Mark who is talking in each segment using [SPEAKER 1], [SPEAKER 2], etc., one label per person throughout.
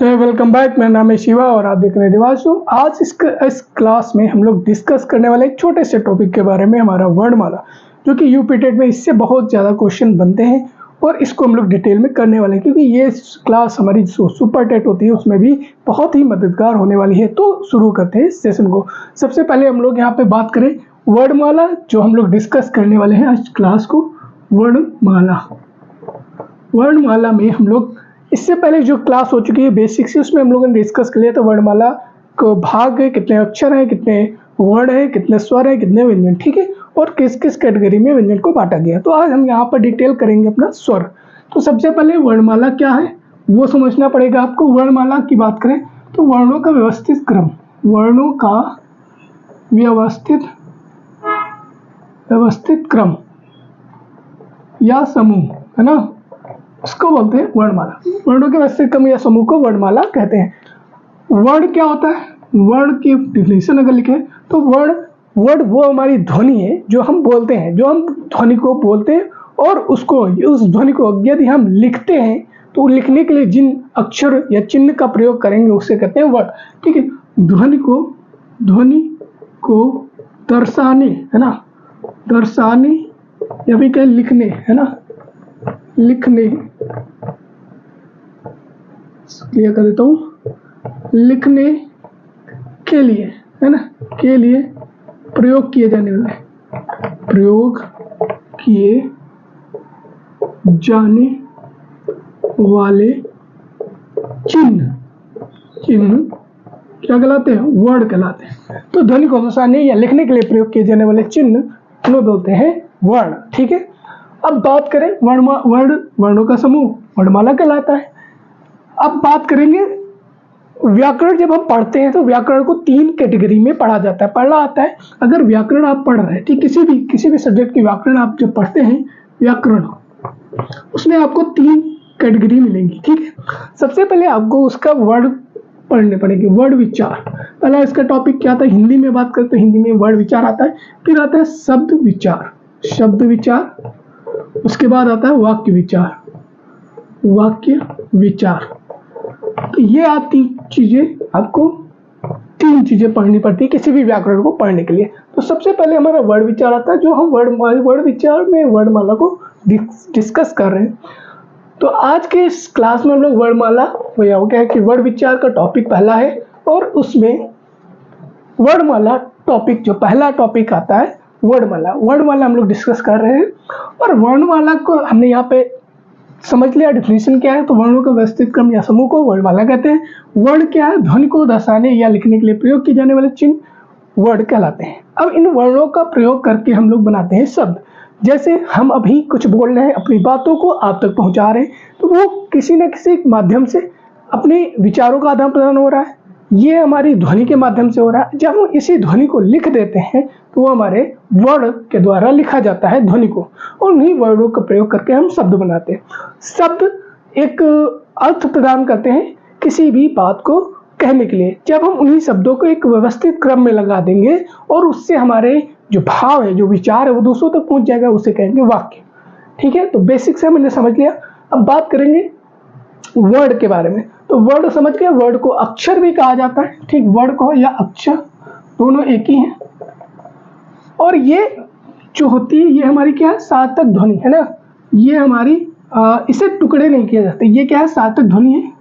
[SPEAKER 1] Welcome back. मेरा नाम है शिवा और आप देख रहे हैं दिवाशु। आज इस क्लास में हम लोग डिस्कस करने वाले एक छोटे से टॉपिक के बारे में, हमारा वर्णमाला, जो कि यूपी टेट में इससे बहुत ज़्यादा क्वेश्चन बनते हैं और इसको हम लोग डिटेल में करने वाले हैं, क्योंकि ये क्लास हमारी जो सुपर टेट होती है उसमें भी बहुत ही मददगार होने वाली है। तो शुरू करते हैं इस सेशन को। सबसे पहले हम लोग यहाँ पे बात करें वर्णमाला, जो हम लोग डिस्कस करने वाले हैं आज क्लास को। वर्णमाला में हम लोग इससे पहले जो क्लास हो चुकी है बेसिक से, उसमें हम लोगों ने डिस्कस कर लिया था वर्णमाला को भाग है, कितने अक्षर हैं, कितने वर्ण हैं, कितने स्वर हैं, कितने व्यंजन, ठीक है, और किस किस कैटेगरी में व्यंजन को बांटा गया। तो आज हम यहाँ पर डिटेल करेंगे अपना स्वर। तो सबसे पहले वर्णमाला क्या है वो समझना पड़ेगा आपको। वर्णमाला की बात करें तो वर्णों का व्यवस्थित क्रम, वर्णों का व्यवस्थित क्रम या समूह है ना, उसको बोलते हैं वर्णमाला। वर्णों के व्यवस्थित क्रम या समूह को वर्णमाला कहते हैं। वर्ण क्या होता है? वर्ण की डिफिनेशन अगर लिखे तो वर्ड वो हमारी ध्वनि है जो हम बोलते हैं, जो हम ध्वनि को बोलते हैं, और उस ध्वनि को यदि हम लिखते हैं तो लिखने के लिए जिन अक्षर या चिन्ह का प्रयोग करेंगे उसे कहते हैं वर्ण, ठीक है। ध्वनि को दर्शाने, है ना, दर्शाने या भी कहें लिखने, है ना, लिखने, क्लियर कर देता हूँ, लिखने के लिए, है ना, के लिए प्रयोग किए जाने वाले चिन्ह क्या कहलाते हैं? वर्ड कहलाते हैं। तो ध्वनि को दर्शाने या लिखने के लिए प्रयोग किए जाने वाले चिन्ह उन्हें बोलते हैं वर्ण, ठीक है। अब बात करें वर्णों का समूह वर्णमाला कहलाता है। अब बात करेंगे व्याकरण। जब हम पढ़ते हैं तो व्याकरण को 3 कैटेगरी में पढ़ा जाता है, पढ़ना आता है। अगर व्याकरण आप पढ़ रहे हैं, ठीक, किसी भी सब्जेक्ट की व्याकरण आप जब पढ़ते हैं, व्याकरण, उसमें आपको 3 कैटेगरी मिलेंगी, ठीक है। सबसे पहले आपको उसका वर्ड पढ़ने पड़ेंगे, वर्ड विचार। पहला इसका टॉपिक क्या था? हिंदी में बात करते हैं, हिंदी में वर्ड विचार आता है। फिर आता है शब्द विचार, उसके बाद आता है वाक्य विचार। तो ये आप 3 चीजें पढ़नी पड़ती है किसी भी व्याकरण को पढ़ने के लिए। तो सबसे पहले हमारा वर्ड विचार आता है, जो हम वर्ड विचार में वर्णमाला को डिस्कस कर रहे हैं। तो आज के इस क्लास में हम लोग वर्णमाला हो गया कि वर्ड विचार का टॉपिक पहला है, और उसमें वर्णमाला टॉपिक, जो पहला टॉपिक आता है वर्णमाला हम लोग डिस्कस कर रहे हैं। और वर्णमाला को हमने यहाँ पे समझ लिया डिफिनेशन क्या है। तो वर्णों का व्यवस्थित क्रम या समूह को वर्णमाला कहते हैं। वर्ण क्या है? ध्वनि को दर्शाने या लिखने के लिए प्रयोग किए जाने वाले चिन्ह वर्ण कहलाते हैं। अब इन वर्णों का प्रयोग करके हम लोग बनाते हैं शब्द। जैसे हम अभी कुछ बोल रहे हैं, अपनी बातों को आप तक पहुंचा रहे हैं, तो वो किसी न किसी माध्यम से अपने विचारों का आदान प्रदान हो रहा है। ये हमारी ध्वनि के माध्यम से हो रहा है। जब हम इसी ध्वनि को लिख देते हैं तो वो हमारे वर्ण के द्वारा लिखा जाता है ध्वनि को, और उन्हीं वर्णों का प्रयोग करके हम शब्द बनाते हैं। शब्द एक अर्थ प्रदान करते हैं किसी भी बात को कहने के लिए। जब हम उन्हीं शब्दों को एक व्यवस्थित क्रम में लगा देंगे और उससे हमारे जो भाव है, जो विचार है, वो दूसरों तक पहुंच जाएगा, उसे कहेंगे वाक्य, ठीक है। तो बेसिक से हमने समझ लिया। अब बात करेंगे वर्ड के बारे में। तो वर्ड समझ गए, वर्ड को अक्षर भी कहा जाता है, ठीक। वर्ड को या अक्षर दोनों एक ही हैं। और ये जो होती है ये हमारी क्या है? सार्थक ध्वनि, है ना। ये हमारी इसे टुकड़े नहीं किए जाते। ये क्या है? सार्थक ध्वनि है।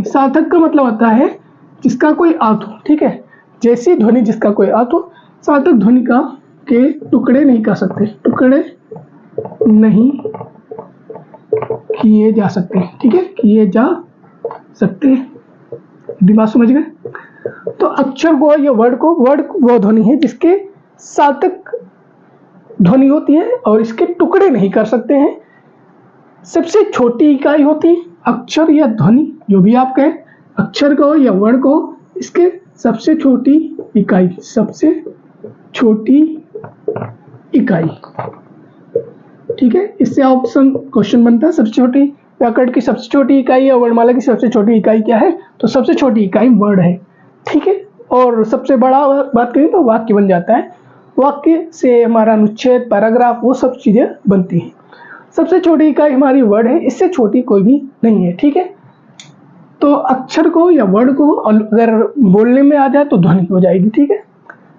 [SPEAKER 1] सार्थक का मतलब होता है जिसका कोई अर्थ हो, ठीक है। जैसी ध्वनि जिसका कोई अर्थ हो, सार्थक ध्वनि के टुकड़े नहीं कर सकते, टुकड़े नहीं किए जा सकते, ठीक है, किए जा सकते। दिमाग समझ गए? तो अक्षर को या वर्ड वो ध्वनि है जिसके सार्थक ध्वनि होती है और इसके टुकड़े नहीं कर सकते हैं। सबसे छोटी इकाई होती है अक्षर या ध्वनि, जो भी आप कहें, अक्षर को या वर्ण को, इसके सबसे छोटी इकाई, ठीक है। इससे ऑप्शन क्वेश्चन बनता है, सबसे छोटी व्याकरण की सबसे छोटी इकाई या वर्णमाला की सबसे छोटी इकाई क्या है? तो सबसे छोटी इकाई वर्ड है, ठीक है। और सबसे बड़ा बात करें तो वाक्य बन जाता है। वाक्य से हमारा अनुच्छेद, पैराग्राफ, वो सब चीजें बनती हैं। सबसे छोटी इकाई हमारी वर्ड है, इससे छोटी कोई भी नहीं है, ठीक है। तो अक्षर को या वर्ड को अगर बोलने में आ जाए तो ध्वनि हो जाएगी। ठीक है,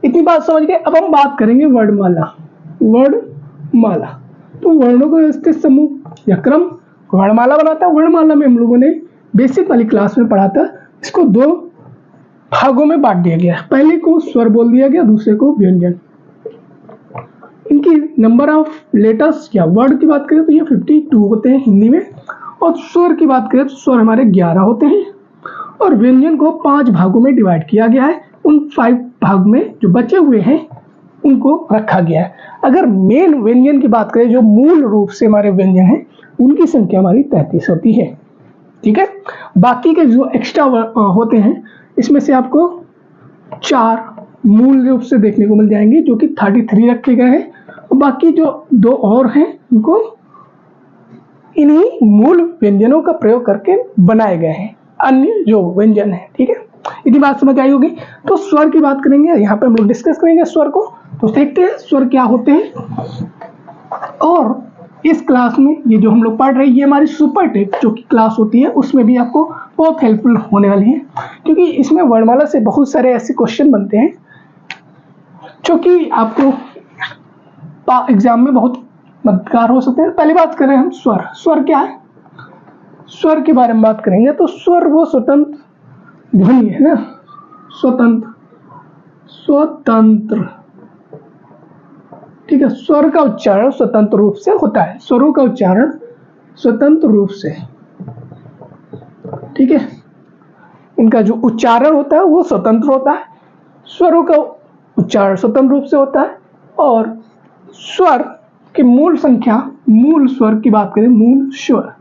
[SPEAKER 1] इतनी बात समझ गए। अब हम बात करेंगे वर्णमाला। वर्णमाला तो वर्णों का व्यवस्थित समूह या क्रम वर्णमाला बनाता है। वर्णमाला में हम लोगों ने बेसिक वाली क्लास में पढ़ा था। इसको दो भागों में बांट दिया गया। पहले को स्वर बोल दिया गया, दूसरे को व्यंजन। इनकी नंबर ऑफ लेटर्स या वर्ड की बात करें तो ये 52 होते हैं हिंदी में, और स्वर की बात करें तो स्वर हमारे 11 होते हैं, और व्यंजन को 5 भागों में डिवाइड किया गया है। उन 5 भाग में जो बचे हुए हैं उनको रखा गया है। अगर मेन व्यंजन की बात करें, जो मूल रूप से हमारे व्यंजन हैं, उनकी संख्या हमारी 33 होती है। ठीक है, बाकी के जो एक्स्ट्रा होते हैं इसमें से आपको 4 मूल रूप से देखने को मिल जाएंगे, जो कि 33 रखे गए हैं, और बाकी जो 2 और हैं उनको इन्हीं मूल व्यंजनों का प्रयोग करके बनाए गए हैं अन्य जो व्यंजन है। ठीक है, इतनी बात समझ आई होगी। तो स्वर की बात करेंगे, यहाँ पे हम लोग डिस्कस करेंगे स्वर को। तो देखते हैं स्वर क्या होते हैं। और इस क्लास में ये जो हम लोग पढ़ रहे हैं, ये हमारी सुपर टेक जो कि क्लास होती है, उसमें भी आपको बहुत हेल्पफुल होने वाली है, क्योंकि इसमें वर्णमाला से बहुत सारे ऐसे क्वेश्चन बनते हैं जो कि आपको एग्जाम में बहुत मददगार हो सकते हैं। पहली बात करें हम स्वर। स्वर क्या है? स्वर के बारे में बात करेंगे तो स्वर वो स्वतंत्र ध्वनि है ना, स्वतंत्र। ठीक है, स्वर का उच्चारण स्वतंत्र रूप से होता है। स्वरों का उच्चारण स्वतंत्र रूप से, ठीक है, इनका जो उच्चारण होता है वो स्वतंत्र होता है। स्वरों का उच्चारण स्वतंत्र रूप से होता है। और स्वर की मूल संख्या, मूल स्वर की बात करें, मूल स्वर,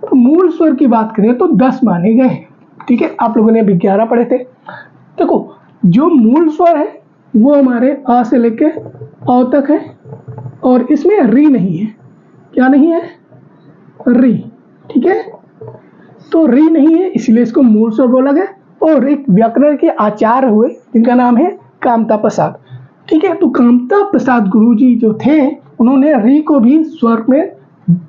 [SPEAKER 1] तो मूल स्वर की बात करें तो 10 माने गए हैं। ठीक है, आप लोगों ने अभी 11 पढ़े थे। देखो, जो मूल स्वर है वो हमारे आ से लेके औ तक है, और इसमें री नहीं है। क्या नहीं है? री। ठीक है, तो री नहीं है, इसलिए इसको मूल स्वर बोला गया। और एक व्याकरण के आचार्य हुए जिनका नाम है कामता प्रसाद। ठीक है, तो कामता प्रसाद गुरुजी जो थे, उन्होंने री को भी स्वर में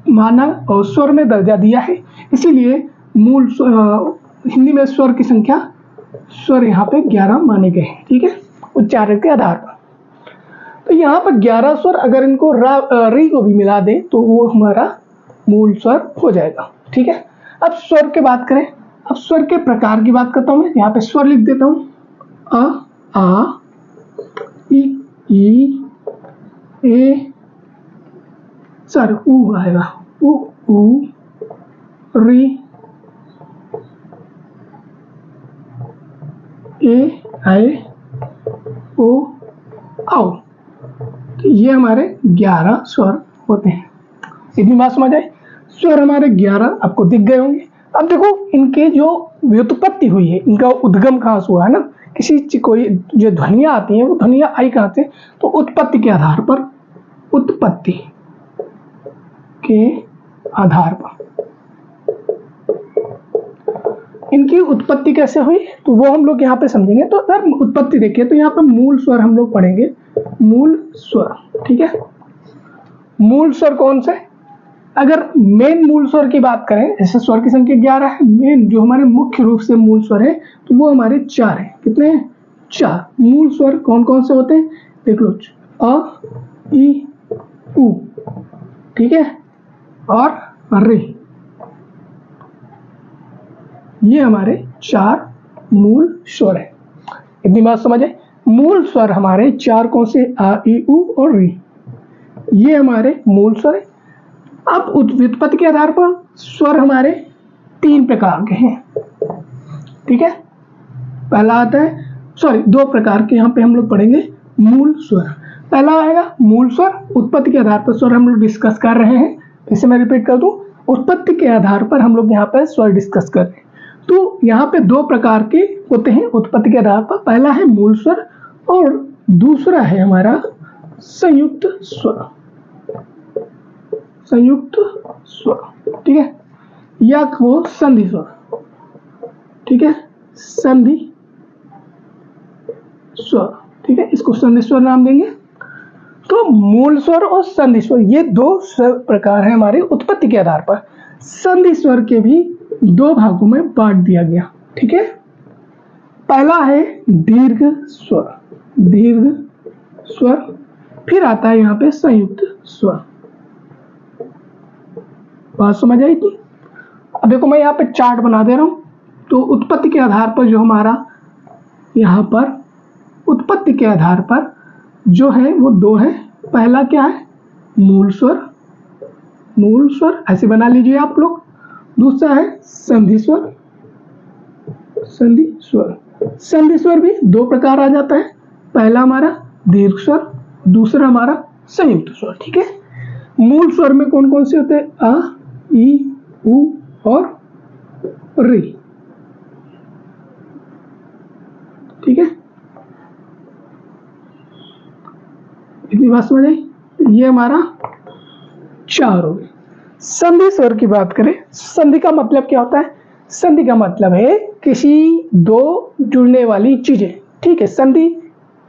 [SPEAKER 1] माना और स्वर में दर्जा दिया है। इसीलिए मूल हिंदी में स्वर की संख्या, स्वर यहाँ पे 11 माने गए हैं। ठीक है, उच्चारण के आधार पर। तो यहाँ पर 11 स्वर, अगर इनको री को भी मिला दें तो वो हमारा मूल स्वर हो जाएगा। ठीक है, अब स्वर की बात करें। अब स्वर के प्रकार की बात करता हूँ मैं। यहाँ पे स्वर लिख देता हूँ। अ, आ, ई, ए, सर ऊ आएगा, ऊ, री, ए, आए, ओ, आओ। ये हमारे 11 स्वर होते हैं। इतनी बात समझ आए। स्वर हमारे 11 आपको दिख गए होंगे। अब देखो, इनके जो व्युत्पत्ति हुई है, इनका उद्गम कहाँ से हुआ है ना, किसी कोई जो ध्वनियाँ आती हैं वो ध्वनियाँ आई कहाँ से, तो उत्पत्ति के आधार पर, उत्पत्ति के आधार पर इनकी उत्पत्ति कैसे हुई तो वो हम लोग यहाँ पे समझेंगे। तो अगर उत्पत्ति देखिए तो यहाँ पे मूल स्वर हम लोग पढ़ेंगे। मूल स्वर, ठीक है, मूल स्वर कौन से? अगर मेन मूल स्वर की बात करें, जैसे स्वर की संख्या 11 है, मेन जो हमारे मुख्य रूप से मूल स्वर है तो वो हमारे 4 है। कितने हैं? 4 मूल स्वर। कौन कौन से होते हैं देख लो। अ, ई, उ, ठीक है, और रे। ये हमारे 4 मूल स्वर है। इतनी बात समझ आए। मूल स्वर हमारे 4 कौन से? आ, ई, उ और री। ये हमारे मूल स्वर है। अब व्युत्पत्ति के आधार पर स्वर हमारे 3 प्रकार के हैं। ठीक है, पहला आता है, सॉरी 2 प्रकार के यहाँ पे हम लोग पढ़ेंगे मूल स्वर। पहला आएगा मूल स्वर। उत्पत्ति के आधार पर स्वर हम लोग डिस्कस कर रहे हैं। फिर से मैं रिपीट कर दूं, उत्पत्ति के आधार पर हम लोग यहाँ पर स्वर डिस्कस कर रहे हैं। तो यहाँ पे 2 प्रकार के होते हैं उत्पत्ति के आधार पर। पहला है मूल स्वर और दूसरा है हमारा संयुक्त स्वर। संयुक्त स्वर, ठीक है, या वो संधि स्वर। ठीक है, संधि स्वर, ठीक है, इसको संधि स्वर नाम देंगे। तो मूल स्वर और संधि स्वर, ये 2 प्रकार हैं हमारे उत्पत्ति के आधार पर। संधि स्वर के भी दो भागों में बांट दिया गया। ठीक है, पहला है दीर्घ स्वर, दीर्घ स्वर, फिर आता है यहाँ पे संयुक्त स्वर। बात समझ आई थी? अब देखो मैं यहाँ पे चार्ट बना दे रहा हूँ। तो उत्पत्ति के आधार पर जो हमारा यहाँ पर उत्पत्ति के आधार पर जो है वो दो है। पहला क्या है? मूल स्वर, मूल स्वर ऐसे बना लीजिए आप लोग। दूसरा है संधि स्वर, संधि स्वर। संधि स्वर भी दो प्रकार आ जाता है, पहला हमारा दीर्घ स्वर, दूसरा हमारा संयुक्त स्वर। ठीक है, मूल स्वर में कौन कौन से होते हैं? अ, ई, उ और री। ठीक है, इतनी बात समझ आई? ये हमारा चार हो गए। संधि स्वर की बात करें, संधि का मतलब क्या होता है? संधि का मतलब है किसी दो जुड़ने वाली चीजें। ठीक है, संधि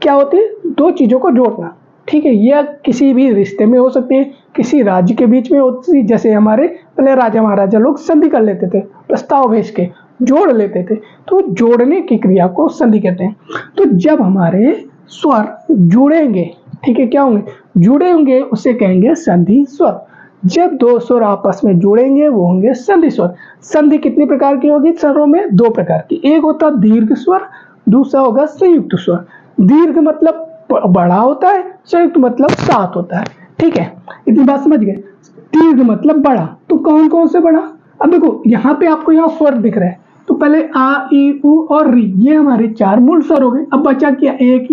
[SPEAKER 1] क्या होती है? दो चीजों को जोड़ना। ठीक है, यह किसी भी रिश्ते में हो सकती है, किसी राज्य के बीच में होती है। जैसे हमारे पहले राजा महाराजा लोग संधि कर लेते थे, प्रस्ताव भेज के जोड़ लेते थे, तो जोड़ने की क्रिया को संधि कहते हैं। तो जब हमारे स्वर जुड़ेंगे, ठीक है, क्या होंगे? जुड़े होंगे, उसे कहेंगे संधि स्वर। जब दो स्वर आपस में जुड़ेंगे वो होंगे संधि स्वर। संधि कितनी प्रकार की होगी? स्वरों में दो प्रकार की, एक होता है दीर्घ स्वर, दूसरा होगा संयुक्त स्वर। दीर्घ मतलब बड़ा होता है, संयुक्त मतलब सात होता है। ठीक है, इतनी बात समझ गए? दीर्घ मतलब बड़ा, तो कौन कौन से बड़ा? अब देखो यहाँ पे आपको यहाँ स्वर दिख रहा है, तो पहले आ, ई, उ और री, ये हमारे चार मूल स्वर हो गए। अब बचा क्या? एक,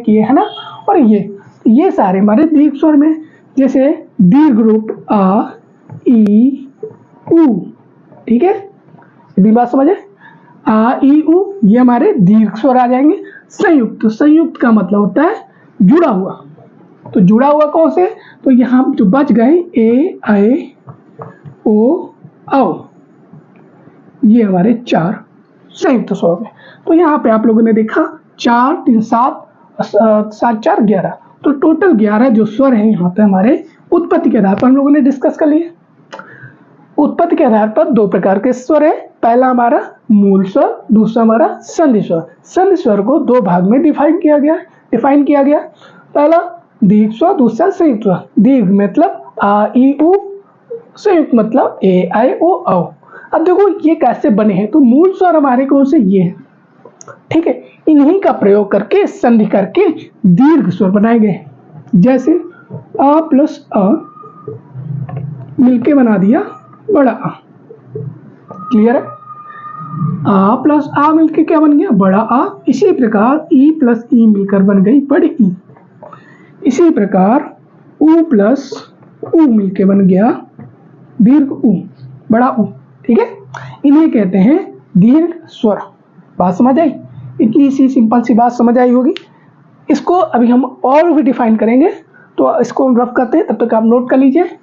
[SPEAKER 1] ये है ना, और ये सारे हमारे दीर्घ स्वर में। जैसे दीर्घ रूप आ, ई, उ। ठीक है, इतनी बात समझे? आ, ई, उ ये हमारे दीर्घ स्वर आ जाएंगे। संयुक्त, संयुक्त का मतलब होता है जुड़ा हुआ। तो जुड़ा हुआ कौन से? तो यहाँ जो बच गए ए, ऐ, ओ, औ, ये हमारे चार संयुक्त स्वर हैं। तो यहाँ पे आप लोगों ने देखा 4, 3, 7, 7, 4, 11, तो टोटल 11 जो स्वर हैं यहाँ पे हमारे उत्पत्ति के आधार पर हम लोगों ने डिस्कस कर लिए। उत्पत्ति के आधार पर दो प्रकार के स्वर है, पहला हमारा मूल स्वर, दूसरा हमारा संधि स्वर। संधि स्वर को दो भाग में डिफाइन किया गया। पहला दीर्घ स्वर, दूसरा संयुक्त स्वर। दीर्घ मतलब आ, ई, उ, संयुक्त मतलब ए, ऐ, ओ, औ। अब देखो ये कैसे बने हैं, तो मूल स्वर हमारे कौन से? ये है। ठीक है, इन्हीं का प्रयोग करके संधि करके दीर्घ स्वर बनाए गए। जैसे आ प्लस अ मिलके बना दिया बड़ा आ। क्लियर है? आ प्लस आ मिलके क्या बन गया? बड़ा आ। इसी प्रकार ई प्लस ई मिलकर बन गई बड़ी ई। इसी प्रकार उ प्लस उ मिलके बन गया दीर्घ उ, बड़ा उ। ठीक है, इन्हें कहते हैं दीर्घ स्वर। बात समझ आई? इतनी सी सिंपल सी बात समझ आई होगी। इसको अभी हम और भी डिफाइन करेंगे, तो इसको हम रफ करते हैं, तब तक आप नोट कर लीजिए।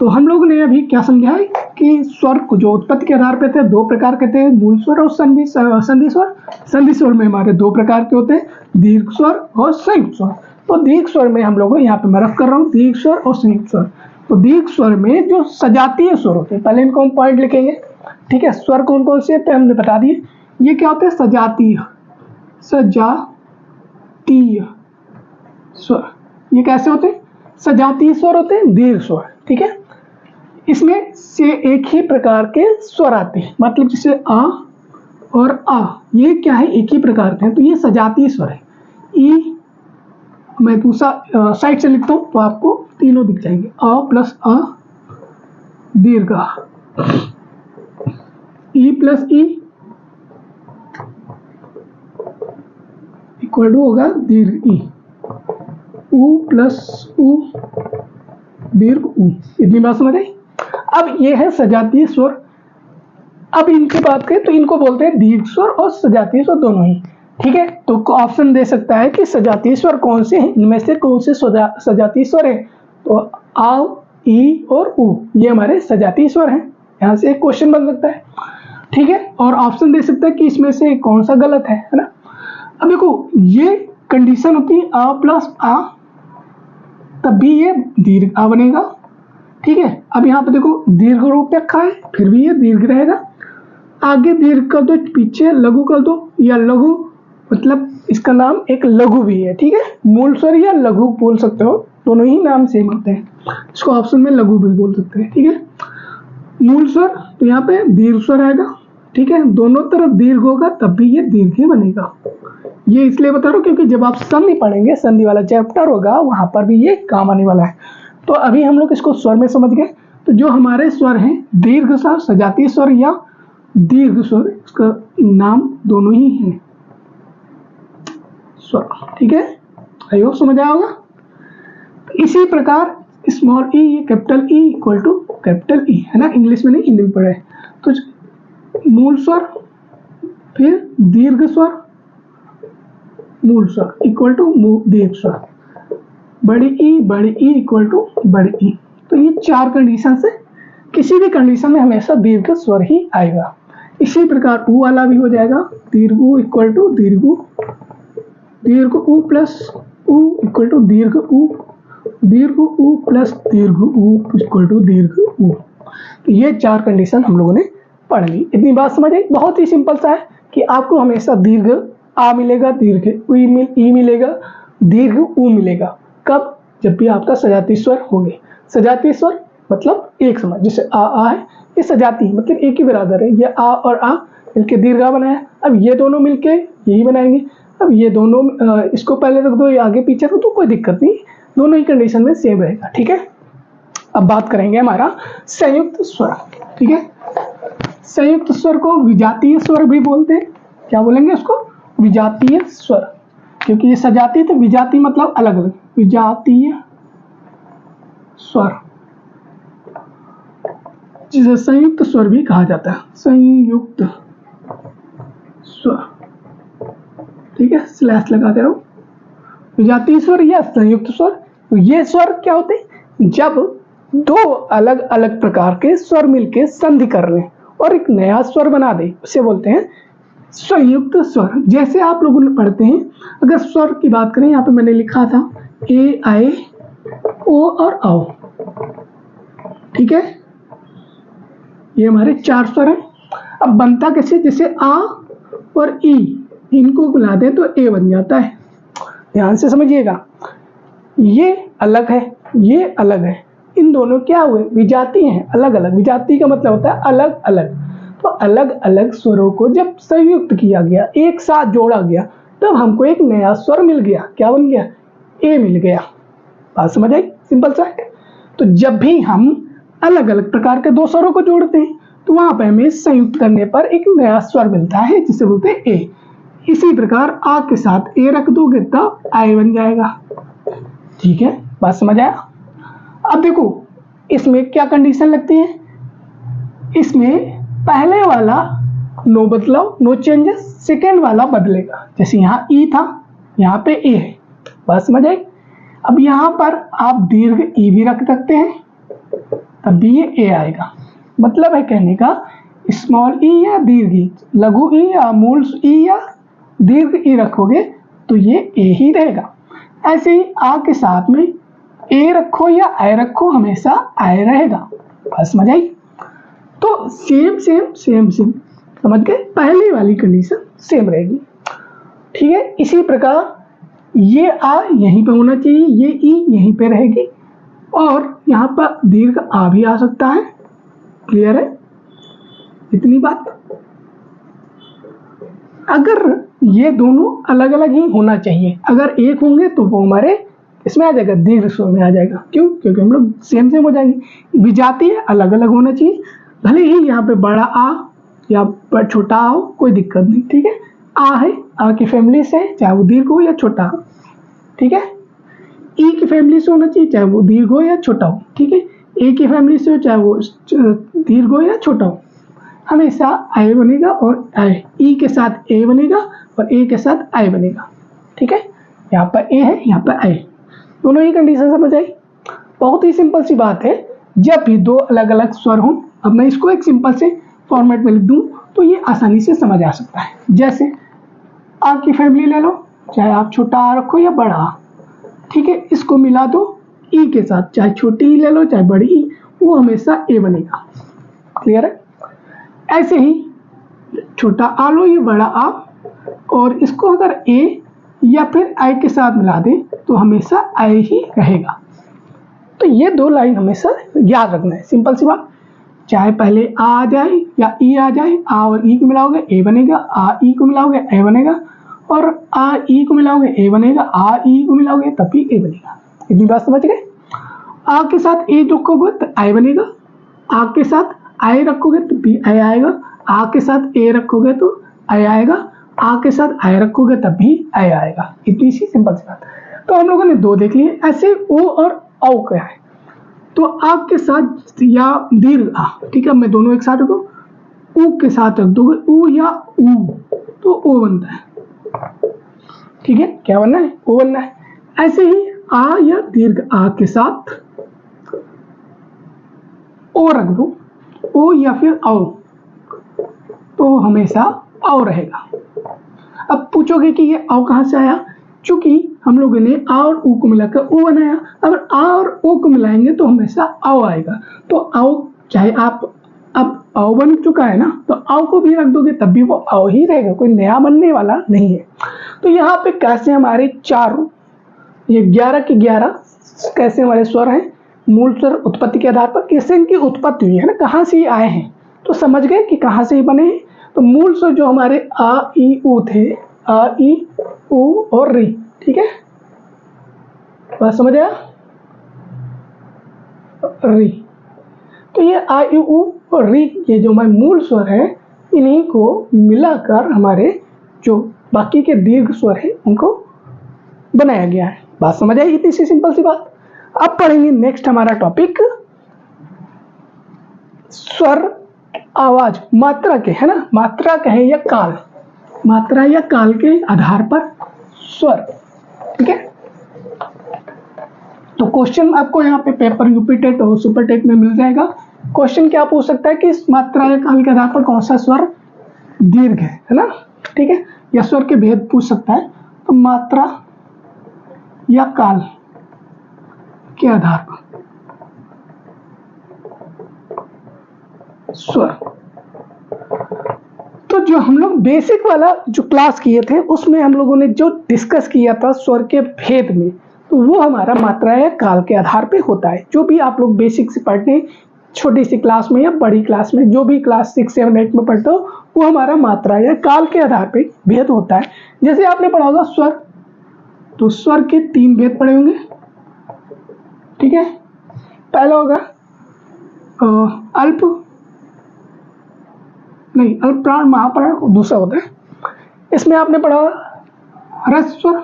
[SPEAKER 1] तो हम लोगों ने अभी क्या समझा है कि स्वर को जो उत्पत्ति के आधार पर थे दो प्रकार के थे, मूल स्वर और संधि स्वर। संधि स्वर में हमारे दो प्रकार के होते हैं, दीर्घ स्वर और संयुक्त स्वर। तो दीर्घ स्वर में हम लोग यहाँ पे मैं रफ कर रहा हूँ दीर्घ स्वर और संयुक्त स्वर। तो दीर्घ स्वर में जो सजातीय स्वर होते हैं, पहले इनको हम पॉइंट लिखेंगे। ठीक है, स्वर कौन कौन से होते हैं हमने बता दिए। ये क्या होते हैं? सजातीय स्वर। ये कैसे होते हैं? सजातीय स्वर होते हैं, दीर्घ स्वर। ठीक है, इसमें से एक ही प्रकार के स्वर आते हैं, मतलब जैसे आ और आ, ये क्या है? एक ही प्रकार के हैं, तो ये सजातीय स्वर है। ई मैं दूसरा साइड से लिखता हूँ तो आपको तीनों दिख जाएंगे। अ प्लस अ दीर्घ आ, ई प्लस ई इक्वल टू होगा दीर्घ ई, उ प्लस उ दीर्घ उ। इतनी बात समझ आई? अब ये है सजातीय स्वर। अब इनकी बात करें तो इनको बोलते हैं दीर्घ स्वर और सजातीय स्वर दोनों ही। ठीक है, तो ऑप्शन दे सकता है कि सजातीय स्वर कौन से हैं, इनमें से कौन से सजातीय स्वर है? तो आ, ई और उ ये हमारे सजातीय स्वर हैं। यहाँ से एक क्वेश्चन बन सकता है। ठीक है, और ऑप्शन दे सकता है कि इसमें से कौन सा गलत है ना। अब देखो ये कंडीशन होती है आ प्लस आ, तब भी ये दीर्घ आ बनेगा। ठीक है। अब यहाँ पे देखो दीर्घ रूप रखा है, फिर भी ये दीर्घ रहेगा। आगे दीर्घ कर दो, पीछे लघु कर दो, या लघु मतलब इसका नाम एक लघु भी है, ठीक है। मूल स्वर या लघु बोल सकते हो, दोनों ही नाम सेम होते हैं। इसको ऑप्शन में लघु भी बोल सकते हैं, ठीक है। मूल स्वर तो यहाँ पे दीर्घ स्वर आएगा, ठीक है। दोनों तरफ दीर्घ होगा तब भी ये दीर्घ ही बनेगा। ये इसलिए बता रहा हूँ क्योंकि जब आप संधि पढ़ेंगे, संधि वाला चैप्टर होगा, वहां पर भी ये काम आने वाला है। तो अभी हम लोग इसको स्वर में समझ गए। तो जो हमारे स्वर हैं, दीर्घ स्वर, सजातीय स्वर या दीर्घ स्वर, इसका नाम दोनों ही है स्वर, ठीक है। आई होप समझ आया होगा। इसी प्रकार small E capital E equal to capital E, है ना, इंग्लिश में नहीं हिंदी में पढ़ा है। तो मूल स्वर, फिर दीर्घ स्वर, मूल स्वर इक्वल टू दीर्घ स्वर, बड़ी ई इक्वल टू बड़ी ई। तो ये चार कंडीशन से किसी भी कंडीशन में हमेशा दीर्घ स्वर ही आएगा। इसी प्रकार ऊ वाला भी हो जाएगा, दीर्घ ऊ इक्वल टू दीर्घ ऊ, दीर्घ ऊ प्लस ऊ इक्वल टू दीर्घ ऊ, दीर्घ ऊ प्लस दीर्घ ऊ इक्वल टू दीर्घ ऊ। तो ये चार कंडीशन हम लोगों ने पढ़ ली। इतनी बात समझ आई। बहुत ही सिंपल सा है कि आपको हमेशा दीर्घ आ मिलेगा, दीर्घ ई मिलेगा, दीर्घ ऊ मिलेगा। कब? जब भी आपका सजातीय स्वर होंगे। सजातीय स्वर मतलब एक समान, जैसे आ है, ये सजाती मतलब एक ही बराबर है। ये आ और आ मिलके दीर्घा बनाया, अब ये दोनों मिलके यही बनाएंगे। अब ये दोनों इसको पहले रख दो, ये आगे पीछे रख दो, कोई दिक्कत नहीं, दोनों ही कंडीशन में सेम रहेगा, ठीक है। अब बात करेंगे हमारा संयुक्त स्वर, ठीक है। संयुक्त स्वर को विजातीय स्वर भी बोलते हैं। क्या बोलेंगे उसको? विजातीय स्वर, क्योंकि ये सजातीय तो विजातीय मतलब अलग अलग, विजातीय स्वर, जिसे संयुक्त स्वर भी कहा जाता है, संयुक्त स्वर, ठीक है। स्लैश लगाते रहो। विजातीय स्वर या संयुक्त स्वर, तो ये स्वर क्या होते हैं? जब दो अलग अलग प्रकार के स्वर मिलके संधि कर रहे हैं और एक नया स्वर बना दे, उसे बोलते हैं संयुक्त स्वर। जैसे आप लोगों ने पढ़ते हैं, अगर स्वर की बात करें, यहाँ पे मैंने लिखा था ए, आए, ओ और आओ, ठीक है। ये हमारे चार स्वर हैं। अब बनता कैसे? जैसे आ और ई, इनको मिला दें तो ए बन जाता है। ध्यान से समझिएगा, ये अलग है, ये अलग है, इन दोनों क्या हुए? विजातीय हैं, अलग अलग। विजातीय का मतलब होता है अलग अलग। तो अलग अलग स्वरों को जब संयुक्त किया गया, एक साथ जोड़ा गया, तब हमको एक नया स्वर मिल गया। क्या बन गया? ए मिल गया। बात समझ आई? सिंपल सा है। तो जब भी हम अलग अलग प्रकार के दो स्वरों को जोड़ते हैं, तो वहां पर हमें संयुक्त करने पर एक नया स्वर मिलता है, जिसे बोलते हैं ए। इसी प्रकार आ के साथ ए रख दोगे तब आए बन जाएगा, ठीक है। बात समझ आया? अब देखो इसमें क्या कंडीशन लगती है। इसमें पहले वाला नो बदलाव, नो चेंजेस, सेकेंड वाला बदलेगा। जैसे यहाँ ई था, यहाँ पे ए है। बात समझ आई? अब यहाँ पर आप दीर्घ ई भी रख सकते हैं, तब भी ये ए आएगा। मतलब है कहने का, स्मॉल ई या दीर्घ ई, लघु ई या मूल ई या दीर्घ ई रखोगे तो ये ए ही रहेगा। ऐसे ही आ के साथ में ए रखो या आई रखो, हमेशा आई रहेगा। बात समझ आई? तो सेम सेम सेम सेम, समझ गए? पहली वाली कंडीशन सेम रहेगी, ठीक है। इसी प्रकार ये आ यहीं पे होना चाहिए, ये ई यहीं पे रहेगी, और यहाँ पर दीर्घ आ भी आ सकता है। क्लियर है इतनी बात? अगर ये दोनों अलग अलग ही होना चाहिए, अगर एक होंगे तो वो हमारे इसमें आ जाएगा, दीर्घ स्वर में आ जाएगा। क्यों? क्योंकि हम लोग सेम सेम हो जाएंगे। विजातीय अलग अलग होना चाहिए, भले ही यहाँ पे बड़ा आ या छोटा आ हो, कोई दिक्कत नहीं, ठीक है। आ है, आ की फैमिली से, चाहे वो दीर्घ हो या छोटा हो, ठीक है। ई की फैमिली से होना चाहिए, चाहे वो दीर्घ हो या छोटा हो, ठीक है। ए की फैमिली से हो, चाहे वो दीर्घ हो या छोटा हो, हमेशा आई बनेगा, और आई ई के साथ ए बनेगा और ए के साथ आई बनेगा, ठीक है। यहाँ पर ए है, यहाँ पर आई, दोनों ही कंडीशन समझ आई। बहुत ही सिंपल सी बात है। जब भी दो अलग अलग स्वर हों, अब मैं इसको एक सिंपल से फॉर्मेट में लिख दूं तो ये आसानी से समझ आ सकता है। जैसे आ की फैमिली ले लो, चाहे आप छोटा आ रखो या बड़ा आ, ठीक है। इसको मिला दो ई के साथ, चाहे छोटी ई ले लो चाहे बड़ी ई, वो हमेशा ए बनेगा। क्लियर है? ऐसे ही छोटा आ लो, ये बड़ा आ, और इसको अगर ए या फिर आई के साथ मिला दें तो हमेशा आई ही रहेगा। तो ये दो लाइन हमेशा याद रखना है, सिंपल सी बात। चाहे पहले आ जाए या ई आ जाए, आ और ई को मिलाओगे ए बनेगा, आ ई को मिलाओगे ए बनेगा, और आ ई को मिलाओगे ए बनेगा, आ ई को मिलाओगे तब भी ए बनेगा। इतनी बात समझ गए? आ के साथ ए रखोगे तो आई बनेगा, आ के साथ आई रखोगे तो बी आई आएगा, आ के साथ ए रखोगे तो आई आएगा, आ के साथ आई रखोगे तब भी आई आएगा। इतनी सी सिंपल सी बात। तो हम लोगों ने दो देख लिए। ऐसे ओ और औ क्या है, तो आ के साथ या दीर्घ आ, ठीक है, मैं दोनों एक साथ रखूँ, ऊ के साथ रख दोगे ऊ या ऊ तो ओ बनता है। ठीक है, क्या बनना है? ओ बनना है। ऐसे ही आ या दीर्घ आ के साथ ओ रख दो, ओ या फिर औ, तो हमेशा औ रहेगा। अब पूछोगे कि ये औ कहाँ से आया? चूंकि हम लोगों ने आ और ऊ को मिलाकर ओ बनाया, अगर आ और ओ को मिलाएंगे तो हमेशा औ आएगा। तो औ, चाहे आप अब औ बन चुका है ना, तो औ को भी रख दोगे तब भी वो औ ही रहेगा, कोई नया बनने वाला नहीं है। तो यहाँ पे कैसे हमारे चारों, ये 11 के 11 कैसे हमारे स्वर हैं? मूल स्वर उत्पत्ति के आधार पर कैसे इनकी उत्पत्ति हुई है ना, कहाँ से ये आए हैं, तो समझ गए कि कहाँ से ये बने हैं। तो मूल स्वर जो हमारे आ ई ऊ थे, आ ई ऊ और री, ठीक है, बात समझ आया? री, तो ये आ ई ऊ और री, ये जो हमारे मूल स्वर है, इन्हीं को मिलाकर हमारे जो बाकी के दीर्घ स्वर है उनको बनाया गया है। बात समझ आई? इतनी सी सिंपल सी बात। अब पढ़ेंगे नेक्स्ट हमारा टॉपिक स्वर, आवाज, मात्रा के, है ना, मात्रा कहे या काल, मात्रा या काल के आधार पर स्वर। ठीक है, तो क्वेश्चन आपको यहाँ पे पेपर यूपी टेट और सुपर टेट में मिल जाएगा। क्वेश्चन क्या पूछ सकता है कि इस मात्रा या काल के आधार पर कौन सा स्वर दीर्घ है ना, ठीक है, या स्वर के भेद पूछ सकता है। तो मात्रा या काल के आधार पर स्वर, तो जो हम लोग बेसिक वाला जो क्लास किए थे उसमें हम लोगों ने जो डिस्कस किया था स्वर के भेद में, तो वो हमारा मात्रा या काल के आधार पे होता है। जो भी आप लोग बेसिक से पढ़ते, छोटी सी क्लास में या बड़ी क्लास में, जो भी क्लास 6, 7, 8 में पढ़ते हो, वो हमारा मात्रा या काल के आधार पे भेद होता है। जैसे आपने पढ़ा होगा स्वर, तो स्वर के 3 भेद पढ़े होंगे। ठीक है, पहला होगा अल्प, नहीं, अल्प प्राण, महाप्राण दूसरा होता है। इसमें आपने पढ़ा ह्रस्व स्वर,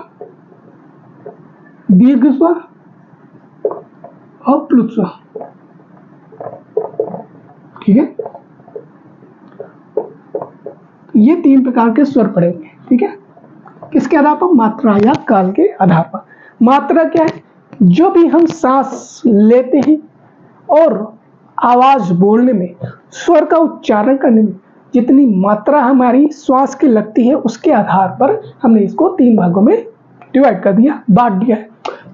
[SPEAKER 1] दीर्घ स्वर और प्लुत स्वर। ठीक है, ये 3 प्रकार के स्वर पड़ेंगे। ठीक है, किसके आधार पर? मात्रा या काल के आधार पर। मात्रा क्या है? जो भी हम सांस लेते हैं और आवाज बोलने में, स्वर का उच्चारण करने में जितनी मात्रा हमारी श्वास की लगती है, उसके आधार पर हमने इसको 3 भागों में डिवाइड कर दिया, बांट दिया है।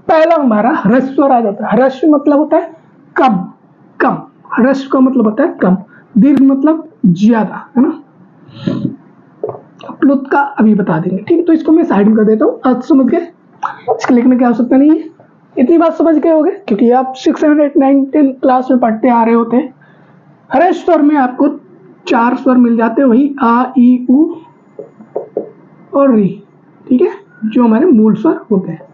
[SPEAKER 1] पहला हमारा ह्रस्व स्वर आ जाता है। ह्रस्व मतलब होता है कम, कम, ह्रस्व का मतलब होता है कम, दीर्घ मतलब ज्यादा, है ना। प्लुत का अभी बता देंगे। ठीक है, तो इसको मैं साइड में कर देता हूँ। आज समझ गए, इसके लिखने की आवश्यकता नहीं है। इतनी बात समझ गए होंगे क्योंकि आप 6, 7, 8, 9, 10 क्लास में पढ़ते आ रहे होते हैं। ह्रस्व स्वर में आपको 4 स्वर मिल जाते हैं, वही आ ई ऊ और री। ठीक है, जो हमारे मूल स्वर होते हैं।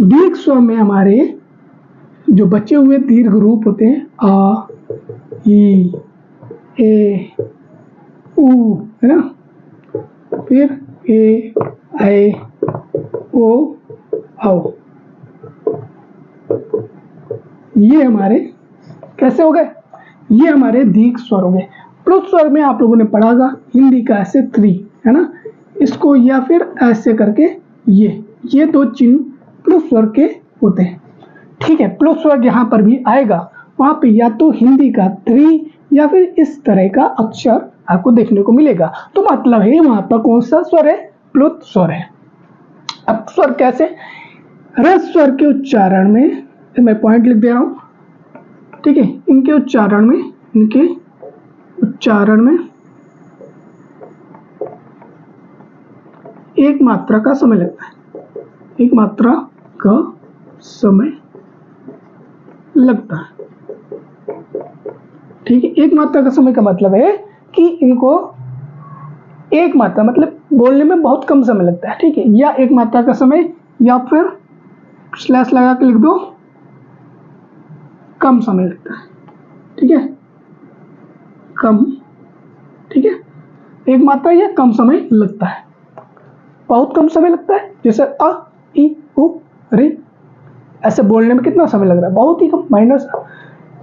[SPEAKER 1] दीर्घ स्वर में हमारे जो बचे हुए दीर्घ रूप होते हैं, आ ई ए ऊ, है ना, फिर ए ऐ ओ औ, ये हमारे कैसे हो गए? ये हमारे दीर्घ स्वर हो गए। प्लुत स्वर में आप लोगों ने पढ़ा होगा हिंदी का ऐसे 3, है ना, इसको या फिर ऐसे करके ये 2 चिन्ह प्लुत स्वर के होते हैं। ठीक है, प्लुत स्वर जहां पर भी आएगा वहां पे या तो हिंदी का 3 या फिर इस तरह का अक्षर आपको देखने को मिलेगा। तो मतलब है वहां पर कौन सा स्वर है? प्लुत स्वर है। अब स्वर कैसे? ह्रस्व स्वर के उच्चारण में मैं पॉइंट लिख दे रहा हूं। ठीक है। इनके उच्चारण में एक मात्रा का समय लगता है, एक मात्रा का समय लगता है, ठीक है। एक मात्रा का समय का मतलब है कि इनको एक मात्रा मतलब बोलने में बहुत कम समय लगता है, ठीक है। या एक मात्रा का समय, या फिर स्लैश लगा के लिख दो कम समय लगता है, ठीक है, कम, ठीक है। एक मात्रा या कम समय लगता है, बहुत कम समय लगता है। जैसे अ इ उ रे, ऐसे बोलने में कितना समय लग रहा है, बहुत ही कम, माइनस।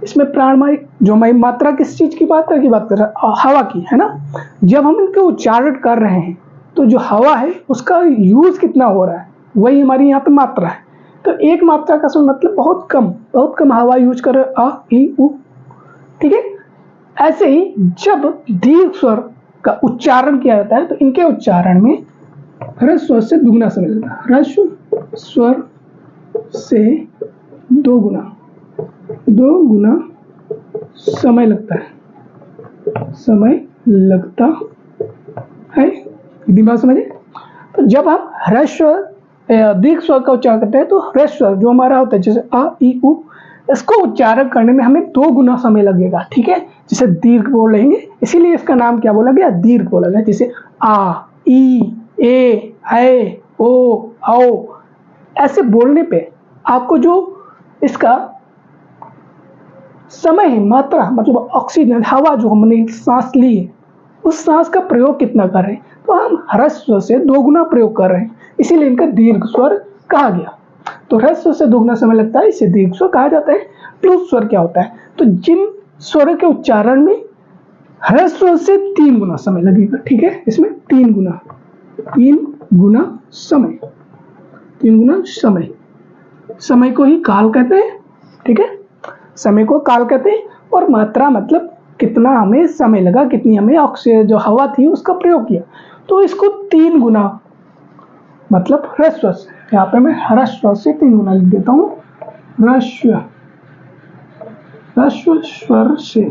[SPEAKER 1] इसमें प्राणमय जो मात्रा किस चीज की बात कर रहा है, हवा की, है ना। जब हम इनके उच्चारण कर रहे हैं तो जो हवा है उसका यूज कितना हो रहा है, वही हमारी यहाँ पे मात्रा है। तो एक मात्रा का समय मतलब बहुत कम हवा यूज कर रहे, अ इ उ, ठीक है। ऐसे ही जब दीर्घ स्वर का उच्चारण किया जाता है तो इनके उच्चारण में ह्रस्व स्वर से दुगुना समय लगता है, ह्रस्व स्वर से दो गुना समय लगता है, दिमाग समझे। तो जब हम ह्रस्व दीर्घ स्वर का उच्चारण करते हैं तो ह्रस्व स्वर जो हमारा होता है, जैसे अ इ उ, इसको उच्चारण करने में हमें 2 गुना समय लगेगा, ठीक है। जिसे दीर्घ बोलेंगे, इसीलिए इसका नाम क्या बोला गया, दीर्घ बोला गया। जैसे आ ई ए ऐ ओ औ, ऐसे बोलने पे आपको जो इसका समय है, मात्रा मतलब ऑक्सीजन, हवा जो हमने सांस ली है, उस सांस का प्रयोग कितना कर रहे हैं, तो हम ह्रस्व से 2 गुना प्रयोग कर रहे हैं, इसीलिए इनका दीर्घ स्वर कहा गया। तो ह्रस्व से 2 गुना समय लगता है, इसे दीर्घ स्वर कहा जाता है। प्लुत स्वर क्या होता है, तो जिन स्वरों के उच्चारण में ह्रस्व से 3 गुना समय लगेगा, ठीक है। इसमें 3 गुना समय को ही काल कहते हैं, ठीक है। समय को काल कहते हैं, और मात्रा मतलब कितना हमें समय लगा, कितनी हमें ऑक्सीजन जो हवा थी उसका प्रयोग किया, तो इसको 3 गुना मतलब ह्रस्व से, यहाँ पे मैं ह्रस्व से 3 गुना लिख देता हूँ, ह्रस्व स्वर से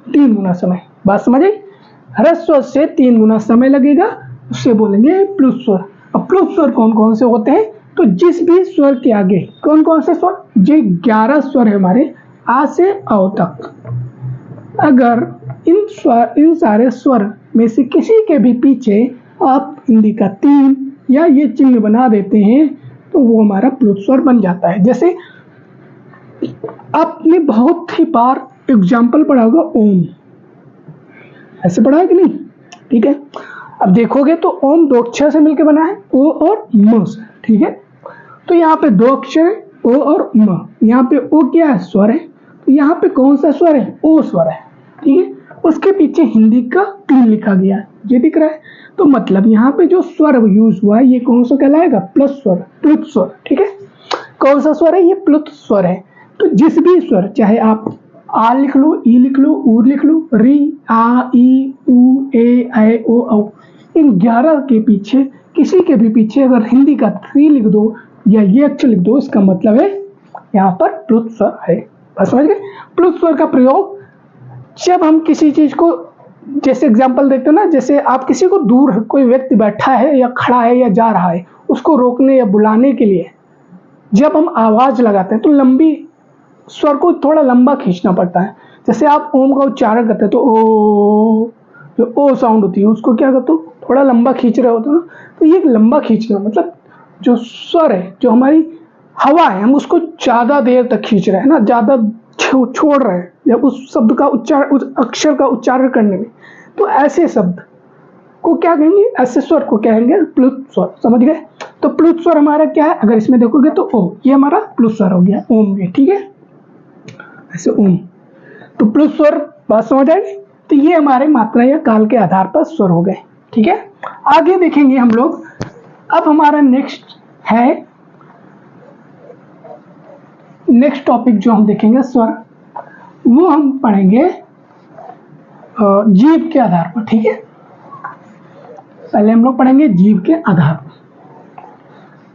[SPEAKER 1] 3 गुना समय, बात समझ आई। ह्रस्व से 3 गुना समय लगेगा, उससे बोलेंगे प्लुत स्वर। अब प्लुत स्वर कौन कौन से होते हैं, तो जिस भी स्वर के आगे कौन कौन से स्वर, जो 11 स्वर है हमारे आ से औ तक, अगर इन सारे स्वर में से किसी के भी पीछे आप हिंदी का 3 या ये चिन्ह बना देते हैं तो वो हमारा प्लुत स्वर बन जाता है। जैसे आपने बहुत ही बार एग्जाम्पल पढ़ा होगा ओम, ऐसे पढ़ा है कि नहीं, ठीक है। अब देखोगे तो ओम 2 अक्षर से मिलकर बना है, ओ और म से, ठीक है। तो यहाँ पे 2 अक्षर है, ओ और म। यहाँ पे ओ क्या है, स्वर है, तो यहाँ पे कौन सा स्वर है, ओ स्वर है, ठीक है। उसके पीछे हिंदी का 3 लिखा गया है, ये दिख रहा है। तो मतलब यहाँ पे जो स्वर यूज हुआ है ये कौन सा कहलाएगा, प्लस स्वर, प्लुत स्वर, ठीक है। कौन सा स्वर है, ये प्लुत स्वर है। तो जिस भी स्वर, चाहे आप आ लिख लो, ई लिख लो, ऊ लिख लो, री आ ई ऊ ए ऐ ओ औ, इन 11 के पीछे किसी के भी पीछे अगर हिंदी का 3 लिख दो या ये अक्षर लिख दो, इसका मतलब है यहाँ पर प्लुत स्वर है। बस समझ गए। प्लुत स्वर का प्रयोग जब हम किसी चीज को, जैसे एग्जांपल देखते हो ना, जैसे आप किसी को दूर कोई व्यक्ति बैठा है या खड़ा है या जा रहा है, उसको रोकने या बुलाने के लिए जब हम आवाज लगाते हैं तो लंबी स्वर को थोड़ा लंबा खींचना पड़ता है। जैसे आप ओम का उच्चारण करते हैं तो ओ, जो ओ साउंड होती है उसको क्या करते हो, थोड़ा लंबा खींच रहे होते हो ना, तो ये लंबा खींचना मतलब जो स्वर है, जो हमारी हवा है, हम उसको ज्यादा देर तक खींच रहे हैं ना, ज्यादा छोड़ रहे हैं या उस शब्द का उच्चारण, उस अक्षर का उच्चारण करने में, तो ऐसे शब्द को क्या कहेंगे, ऐसे स्वर को कहेंगे प्लुत स्वर। समझ गए। तो प्लुत स्वर हमारा क्या है, अगर इसमें देखोगे तो ओ, ये हमारा प्लुत स्वर हो गया ओम में, ठीक है, ऐसे ओम। तो प्लुत स्वर बात समझ आएगी। तो ये हमारे मात्रा या काल के आधार पर स्वर हो गए, ठीक है। आगे देखेंगे हम लोग। अब हमारा नेक्स्ट टॉपिक जो हम देखेंगे स्वर, वो हम पढ़ेंगे जीव के आधार पर, ठीक है। पहले हम लोग पढ़ेंगे जीव के आधार पर।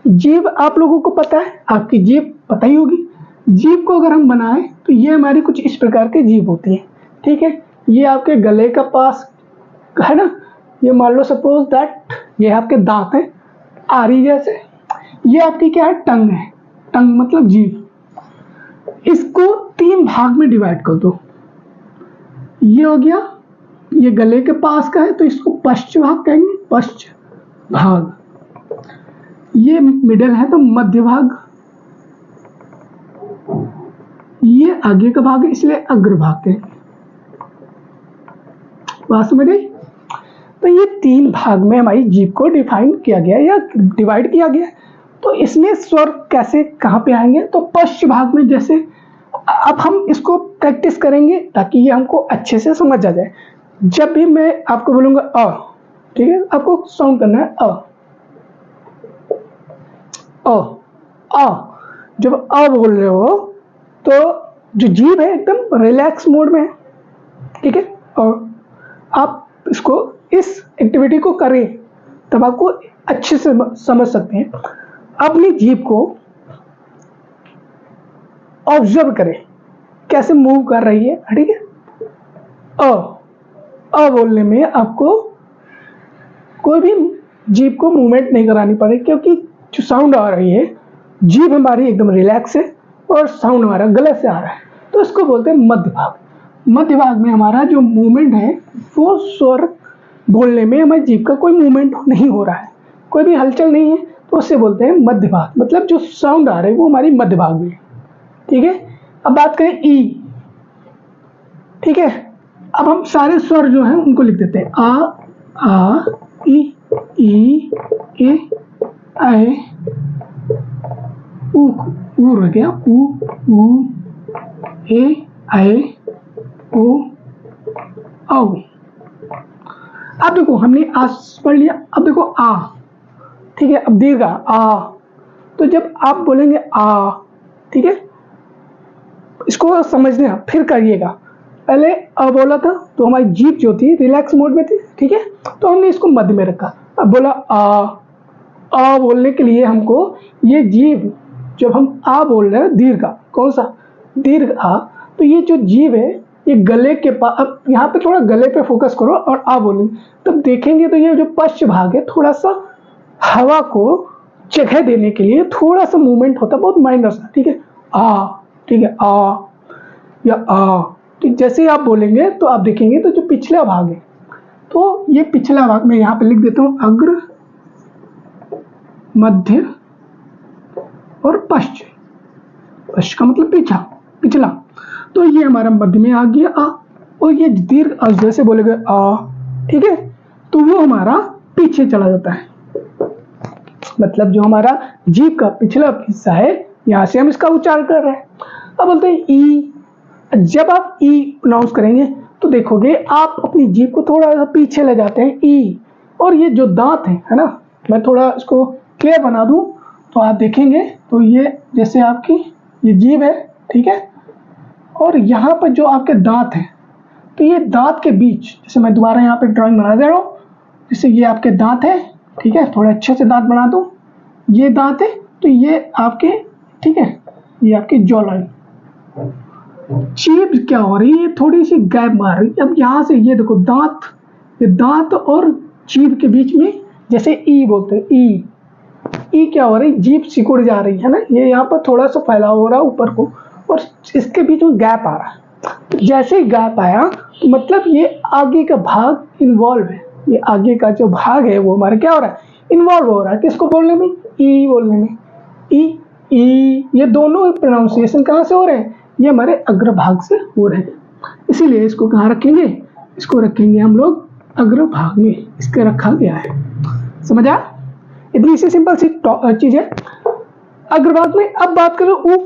[SPEAKER 1] जीव आप लोगों को पता है, आपकी जीव पता ही होगी। जीभ को अगर हम बनाएं तो ये हमारी कुछ इस प्रकार की जीभ होती है, ठीक है। ये आपके गले का पास है ना, ये मान लो सपोज दैट ये आपके दांत हैं आरी जैसे, ये आपकी क्या है, टंग है, टंग मतलब जीभ। इसको 3 भाग में डिवाइड कर दो। ये हो गया, ये गले के पास का है तो इसको पश्च भाग कहेंगे, पश्च भाग। ये मिडल है तो मध्य भाग। ये आगे का भाग है इसलिए अग्रभाग कहेंगे। बात समझ गई? तो ये 3 भाग में हमारी जीभ को डिफाइन किया गया या डिवाइड किया गया। तो इसमें स्वर कैसे कहाँ पे आएंगे, तो पश्च भाग में। जैसे अब हम इसको प्रैक्टिस करेंगे ताकि ये हमको अच्छे से समझ आ जाए। जब भी मैं आपको बोलूंगा अ, ठीक है, आपको साउंड करना है अ, अ। जब अ बोल रहे हो तो जो जीभ है एकदम रिलैक्स मोड में है, ठीक है। और आप इसको इस एक्टिविटी को करें तब आपको अच्छे से समझ सकते हैं। अपनी जीभ को ऑब्जर्व करें कैसे मूव कर रही है, ठीक है। अ बोलने में आपको कोई भी जीभ को मूवमेंट नहीं करानी पड़ेगी, क्योंकि जो साउंड आ रही है जीभ हमारी एकदम रिलैक्स है और साउंड हमारा गले से आ रहा है, तो इसको बोलते हैं मध्य भाग। मध्य भाग में हमारा जो मूवमेंट है वो स्वर बोलने में हमारी जीभ का कोई मूवमेंट नहीं हो रहा है, कोई भी हलचल नहीं है, तो उससे बोलते हैं मध्य भाग। मतलब जो साउंड आ रहा है वो हमारी मध्य भाग में, ठीक है। अब बात करें ई, ठीक है। अब हम सारे स्वर जो हैं उनको लिख देते हैं। आ ई ए ऐ उ रह गया, उ ए ऐ ओ औ। अब देखो हमने आ पढ़ लिया, अब देखो आ, ठीक है। अब दीर्घ आ, तो जब आप बोलेंगे आ, ठीक है, इसको समझना फिर करिएगा। पहले अ बोला था तो हमारी जीभ जो थी रिलैक्स मोड में थी, ठीक है, तो हमने इसको मध्य में रखा। अब बोला आ बोलने के लिए हमको ये जीभ, जब हम आ बोल रहे हैं दीर्घ, कौन सा दीर्घ आ, तो ये जो जीभ है ये गले के पास, अब यहाँ पे थोड़ा गले पे फोकस करो और आ बोलेंगे तब देखेंगे तो ये जो पश्च भाग है थोड़ा सा हवा को जगह देने के लिए थोड़ा सा मूवमेंट होता है, बहुत माइनर सा, ठीक है। आ, ठीक है, आ या आ, ठीक। जैसे ही आप बोलेंगे तो आप देखेंगे तो जो पिछला भाग है, तो ये पिछला भाग में यहाँ पे लिख देता हूँ अग्र, मध्य और पश्च। पश्च का मतलब पीछा, पिछला, तो ये हमारा मध्य में आ गया आ, और ये दीर्घ अ जैसे बोलेंगे आ, ठीक है, तो वो हमारा पीछे चला जाता है। मतलब जो हमारा जीभ का पिछला हिस्सा है यहाँ से हम इसका उच्चारण कर रहे हैं। अब बोलते हैं ई। जब आप ई प्रोनाउंस करेंगे तो देखोगे आप अपनी जीभ को थोड़ा सा पीछे ले जाते हैं ई, और ये जो दांत है ना, मैं थोड़ा इसको क्लियर बना दूं तो आप देखेंगे तो ये जैसे आपकी ये जीभ है, ठीक है, और यहाँ पर जो आपके दांत हैं तो ये दांत के बीच, जैसे मैं दोबारा यहाँ पे ड्राइंग बना दे रहा हूँ, जैसे ये आपके दांत है, ठीक है, थोड़ा अच्छे से दांत बना दो, ये दांत है तो ये आपके, ठीक है, ये आपकी जॉ लाइन। जीभ क्या हो रही है, थोड़ी सी गैप मार रही है। अब यहाँ से ये देखो दांत, ये दांत और जीभ के बीच में जैसे ई बोलते हैं, ई क्या हो रही है, जीभ सिकुड़ जा रही है ना, ये यहाँ पर थोड़ा सा फैलाव हो रहा है ऊपर को, और इसके बीच में गैप आ रहा है। जैसे ही गैप आया तो मतलब ये आगे का भाग इन्वॉल्व है, ये आगे का जो भाग है वो हमारा क्या हो रहा है, इन्वॉल्व हो रहा है। किसको बोलने में, ई बोलने में, ई। ये दोनों प्रोनाउंसिएशन कहाँ से हो रहे हैं, ये हमारे अग्रभाग से हो रहे हैं, इसीलिए इसको कहाँ रखेंगे, इसको रखेंगे हम लोग अग्रभाग में, इसके रखा गया है। समझ आया? इतनी सी सिंपल सी चीज है अग्रभाग में। अब बात करो उ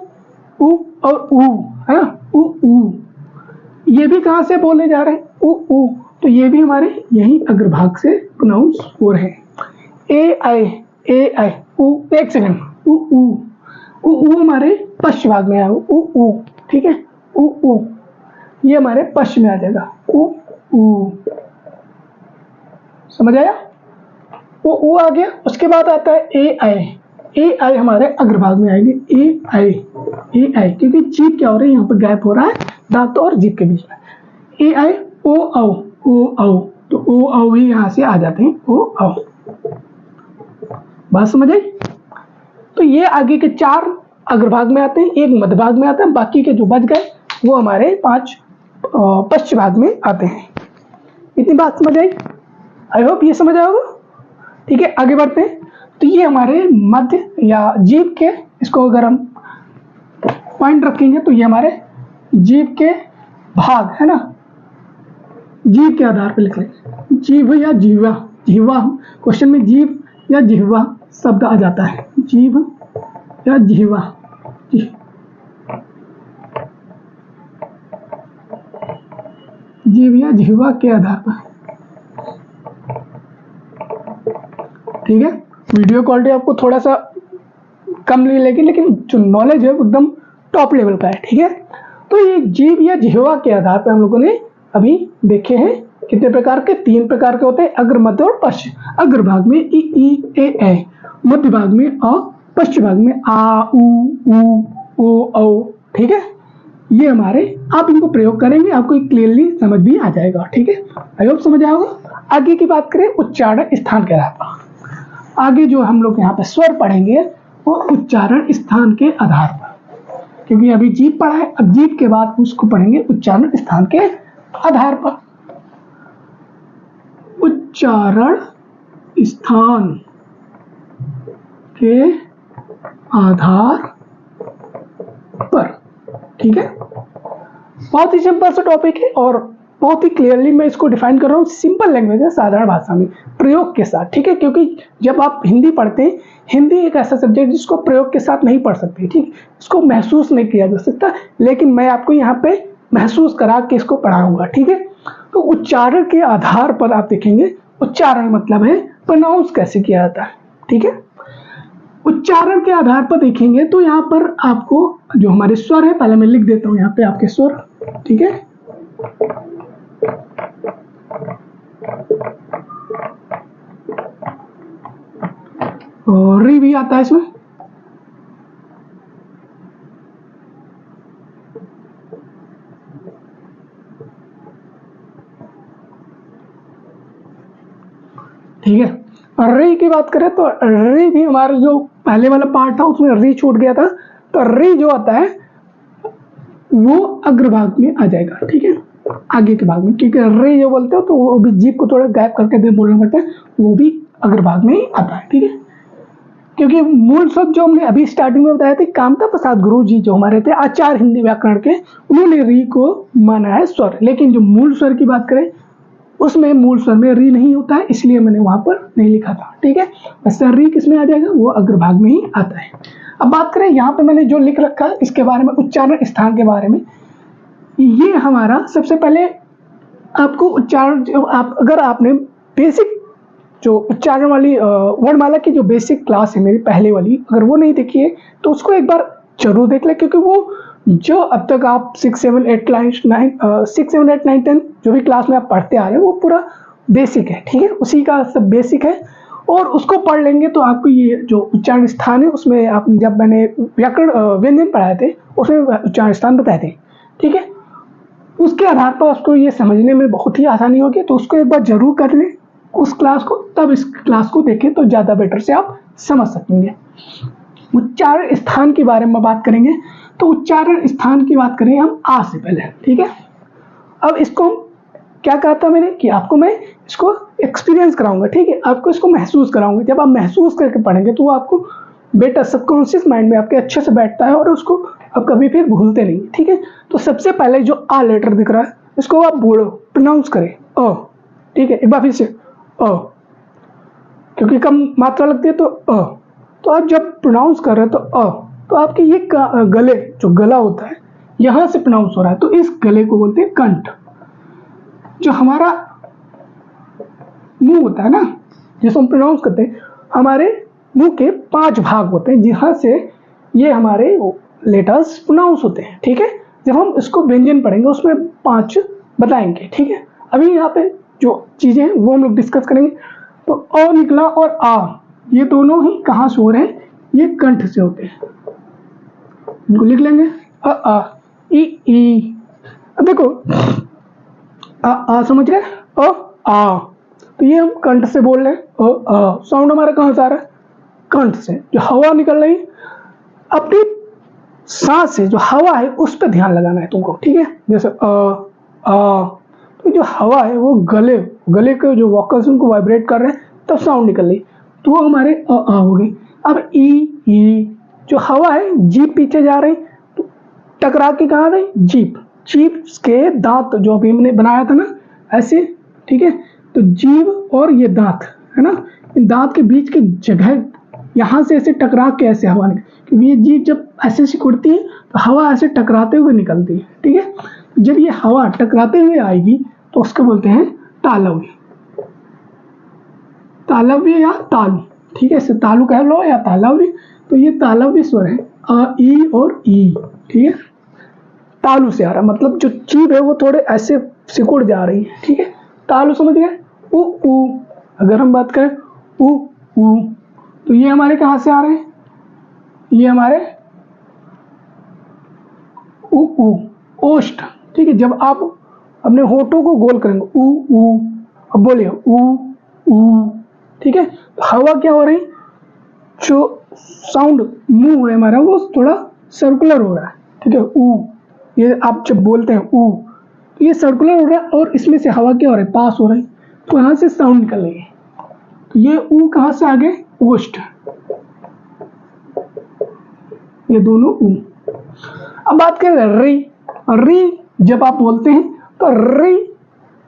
[SPEAKER 1] और ऊ, है ना, ऊ ये भी कहाँ से बोले जा रहे हैं, ऊ, तो ये भी हमारे यही अग्रभाग से प्रोनाउंस हो रहे हैं। ए आई ऊ, एक सेकंड, ऊ हमारे पश्चिम भाग में आया, ऊ, ठीक है, ऊ ये हमारे पश्चिम में आ जाएगा, ऊ। समझ आया? वो आ गया। उसके बाद आता है ए ए आई हमारे अग्रभाग में आएंगे, ए आई, क्योंकि जीभ क्या हो रहा है यहाँ पर गैप हो रहा है दांत और जीभ के बीच में। ए आई ओ औ, तो ओ औ भी यहाँ से आ जाते हैं, ओ औ। बात समझ आई? तो ये आगे के 4 अग्रभाग में आते हैं, एक मध्य भाग में आता है, बाकी के जो बच गए वो हमारे 5 पश्चिम भाग में आते हैं। इतनी बात समझ आई? आई होप ये समझ आया होगा। ठीक है, आगे बढ़ते हैं। तो ये हमारे मध्य या जीभ के, इसको अगर हम पॉइंट रखेंगे तो ये हमारे जीभ के भाग है ना, जीभ के आधार पर लिख लेंगे, जीभ या जीवा, जीवा क्वेश्चन में जीभ या जिह्वा शब्द आ जाता है, जीभ या जिह्वा, जीभ या जिह्वा के आधार पर। ठीक है, वीडियो क्वालिटी आपको थोड़ा सा कम लगेगी, लेकिन जो नॉलेज है वो एकदम टॉप लेवल का है। ठीक है, तो ये जीभ या जिह्वा के आधार पर हम लोगों ने अभी देखे हैं कितने प्रकार के, 3 प्रकार के होते हैं, अग्र, मध्य और पश्चिम। अग्र भाग में ई ए, मध्य भाग में अ, पश्चिम भाग में आ उ ओ औ। ठीक है, ये हमारे, आप इनको प्रयोग करेंगे आपको क्लियरली समझ भी आ जाएगा। ठीक है, आई होप समझ आएगा। आगे की बात करें उच्चारण स्थान के आधार पर, आगे जो हम लोग यहाँ पे स्वर पढ़ेंगे वो उच्चारण स्थान के आधार पर, क्योंकि अभी जीभ पढ़ा है, अब जीभ के बाद उसको पढ़ेंगे उच्चारण स्थान के आधार पर। उच्चारण स्थान के आधार पर। ठीक है, बहुत ही सिंपल सा टॉपिक है और बहुत ही क्लियरली मैं इसको डिफाइन कर रहा हूँ, सिंपल लैंग्वेज है, साधारण भाषा में, प्रयोग के साथ। ठीक है, क्योंकि जब आप हिंदी पढ़ते हैं, हिंदी एक ऐसा सब्जेक्ट जिसको प्रयोग के साथ नहीं पढ़ सकते। ठीक, इसको महसूस नहीं किया जा सकता, लेकिन मैं आपको यहाँ पे महसूस करा के इसको पढ़ाऊंगा। ठीक है, तो उच्चारण के आधार पर आप देखेंगे, उच्चारण मतलब है प्रोनाउंस कैसे किया जाता है। ठीक है, उच्चारण के आधार पर देखेंगे तो यहाँ पर आपको जो हमारे स्वर है, पहले मैं लिख देता हूँ यहाँ पे आपके स्वर। ठीक है, और री भी आता है इसमें। ठीक है, और री की बात करें तो री भी हमारा जो पहले वाला पार्ट था उसमें री छूट गया था, तो री जो आता है वो अग्रभाग में आ जाएगा। ठीक है, आगे के भाग में, क्योंकि रे जो बोलते हो तो वो भी जीभ को थोड़ा गैप करके दे बोलना पड़ता है, वो भी अग्रभाग में ही आता है। ठीक है, क्योंकि मूल शब्द जो हमने अभी स्टार्टिंग में बताया था, कामता प्रसाद गुरु जी जो हमारे थे आचार्य हिंदी व्याकरण के, उन्होंने री को माना है स्वर, लेकिन जो मूल स्वर की बात करें उसमें मूल स्वर में री नहीं होता है, इसलिए मैंने वहां पर नहीं लिखा था। ठीक है, वैसे री किस में आ जाएगा, वो अग्रभाग में ही आता है। अब बात करें यहाँ पे मैंने जो लिख रखा है इसके बारे में, उच्चारण स्थान के बारे में, ये हमारा सबसे पहले आपको उच्चारण, अगर आपने बेसिक जो उच्चारण वाली वर्णमाला की जो बेसिक क्लास है मेरी पहले वाली, अगर वो नहीं देखी है तो उसको एक बार जरूर देख ले, क्योंकि वो जो अब तक आप 6, 7, 8, 9, 10 जो भी क्लास में आप पढ़ते आ रहे हैं वो पूरा बेसिक है। ठीक है, उसी का सब बेसिक है, और उसको पढ़ लेंगे तो आपको ये जो उच्चारण स्थान है उसमें, आप जब मैंने व्याकरण व्यंजन पढ़ाए थे उसमें उच्चारण स्थान बताए थे। ठीक है, उसके आधार पर उसको ये समझने में बहुत ही आसानी होगी, तो उसको एक बार जरूर कर लें उस क्लास को, तब इस क्लास को देखें तो ज़्यादा बेटर से आप समझ सकेंगे। उच्चारण स्थान के बारे में बात करेंगे, तो उच्चारण स्थान की बात करें हम आ से पहले। ठीक है, अब इसको क्या कहा था मैंने कि आपको मैं इसको एक्सपीरियंस कराऊंगा। ठीक है, आपको इसको महसूस कराऊंगा, जब आप महसूस करके पढ़ेंगे तो वो आपको बेटर सबकॉन्शियस माइंड में आपके अच्छे से बैठता है और उसको आप कभी फिर भूलते नहीं। ठीक है, तो सबसे पहले जो आ लेटर दिख रहा है इसको आप बोलो, प्रोनाउंस करें अ। ठीक है, एक बार फिर से अ, क्योंकि कम मात्रा लगती है तो अ, तो आप जब प्रोनाउंस कर रहे हैं तो अ, तो आपके ये गले, जो गला होता है यहां से प्रोनाउंस हो रहा है, तो इस गले को बोलते हैं कंठ। जो हमारा मुंह होता है ना, जिसको हम प्रोनाउंस करते हैं, हमारे मुंह के 5 भाग होते हैं जहां से ये हमारे लेटर्स प्रोनाउंस होते हैं। ठीक है, जब हम इसको व्यंजन पढ़ेंगे उसमें 5 बताएंगे। ठीक है, अभी यहाँ पे जो चीजें हैं वो हम लोग डिस्कस करेंगे। तो अ निकला और आ, ये दोनों ही कहाँ से हो रहे हैं, ये कंठ से होते हैं, इनको लिख लेंगे अ आ ई। अब देखो आ समझ गए, अ आ, तो ये हम कंठ से बोल रहे हैं, अ आ। साउंड हमारा कहाँ से आ रहा है, कंठ से, जो हवा निकल रही है। अपनी सांस से जो हवा है उस पर ध्यान लगाना है तुमको, ठीक है। जैसे आ, तो जो हवा है वो गले के जो वोकल्स उनको वाइब्रेट कर रहे हैं, तब साउंड निकल रही, तो वो हमारे आ हो गई। अब ई, जो हवा है जीभ पीछे जा रही, तो टकरा के कहाँ गई, जीभ के दांत जो अभी हमने बनाया था ना ऐसे, ठीक है। तो जीभ और ये दांत है ना, इन दांत के बीच की जगह यहाँ से ऐसे टकरा के ऐसे हवा निकल, क्योंकि ये जीभ जब ऐसे सिकुड़ती है तो हवा ऐसे टकराते हुए निकलती है, ठीक है। जब ये हवा टकराते हुए आएगी तो उसको बोलते हैं तालव्य, तालव्य या तालु, ठीक है। इसे तालु कह लो या तालव्य। तो ये तालव्य स्वर है, अ ई और ई, ठीक है। तालु से आ रहा, मतलब जो जीभ है वो थोड़े ऐसे सिकुड़ जा रही है, ठीक है। तालु समझ गए। उ, अगर हम बात करें उ, तो ये हमारे कहाँ से आ रहे हैं, ये हमारे उ, ओष्ठ, ठीक है। जब आप अपने होठों को गोल करेंगे उ, अब बोलिए उ, ठीक है। तो हवा क्या हो रही, जो साउंड मुंह है हमारा वो थोड़ा सर्कुलर हो रहा है, ठीक है। उ, ये आप जब बोलते हैं उ, तो ये सर्कुलर हो रहा है और इसमें से हवा क्या हो रहा है, पास हो रही, तो यहाँ से साउंड निकल रही है। तो ये उ कहाँ से आ गए, ओष्ठ, ये दोनों उ। अब बात करें री, जब आप बोलते हैं तो री,